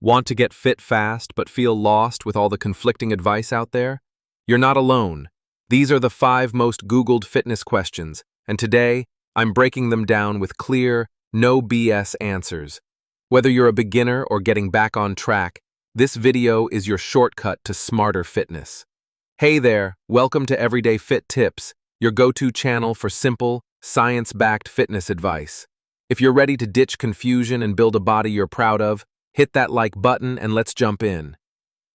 Want to get fit fast but feel lost with all the conflicting advice out there? You're not alone. These are the 5 most Googled fitness questions, and today I'm breaking them down with clear, no BS answers. Whether you're a beginner or getting back on track, this video is your shortcut to smarter fitness. Hey there, welcome to Everyday Fit Tips, your go-to channel for simple, science-backed fitness advice. If you're ready to ditch confusion and build a body you're proud of, hit that like button and let's jump in.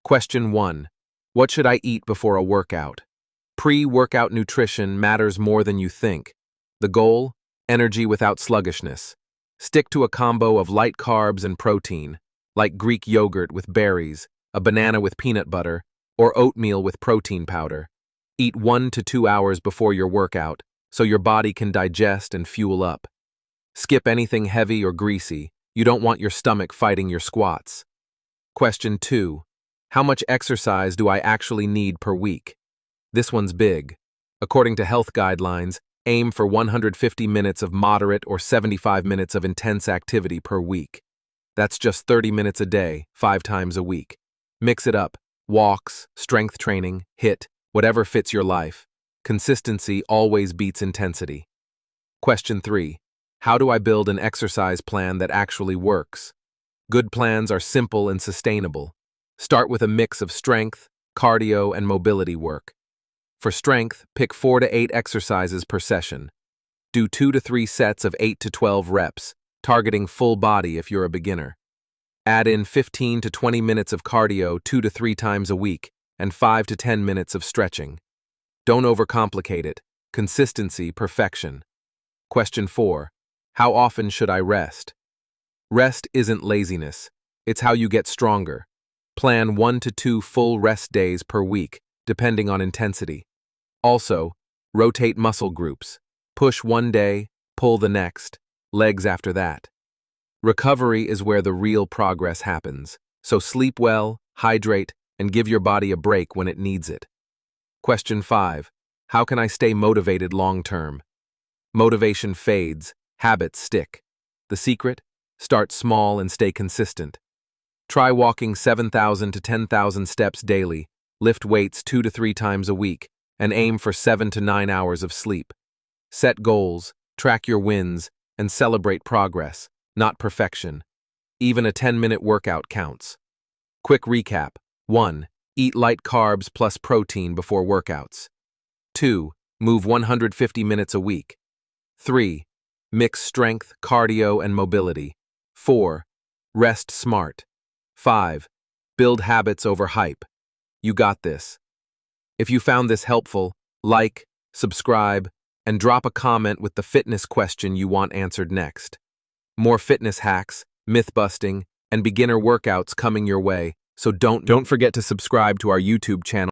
Question 1. What should I eat before a workout? Pre-workout nutrition matters more than you think. The goal? Energy without sluggishness. Stick to a combo of light carbs and protein, like Greek yogurt with berries, a banana with peanut butter, or oatmeal with protein powder. Eat 1 to 2 hours before your workout, so your body can digest and fuel up. Skip anything heavy or greasy. You don't want your stomach fighting your squats. Question 2. How much exercise do I actually need per week? This one's big. According to health guidelines, aim for 150 minutes of moderate or 75 minutes of intense activity per week. That's just 30 minutes a day, 5 times a week. Mix it up. Walks, strength training, HIIT, whatever fits your life. Consistency always beats intensity. Question 3. How do I build an exercise plan that actually works? Good plans are simple and sustainable. Start with a mix of strength, cardio, and mobility work. For strength, pick 4 to 8 exercises per session. Do 2 to 3 sets of 8 to 12 reps, targeting full body if you're a beginner. Add in 15 to 20 minutes of cardio 2 to 3 times a week, and 5 to 10 minutes of stretching. Don't overcomplicate it. Consistency, perfection. Question 4. How often should I rest? Rest isn't laziness. It's how you get stronger. Plan 1 to 2 full rest days per week, depending on intensity. Also, rotate muscle groups. Push one day, pull the next, legs after that. Recovery is where the real progress happens, so sleep well, hydrate, and give your body a break when it needs it. Question 5. How can I stay motivated long-term? Motivation fades, habits stick. The secret? Start small and stay consistent. Try walking 7,000 to 10,000 steps daily, lift weights 2 to 3 times a week, and aim for 7 to 9 hours of sleep. Set goals, track your wins, and celebrate progress, not perfection. Even a 10-minute workout counts. Quick recap. 1. Eat light carbs plus protein before workouts. 2. Move 150 minutes a week. 3. Mix strength, cardio, and mobility. 4. Rest smart. 5. Build habits over hype. You got this. If you found this helpful, like, subscribe, and drop a comment with the fitness question you want answered next. More fitness hacks, myth-busting, and beginner workouts coming your way, so don't forget to subscribe to our YouTube channel.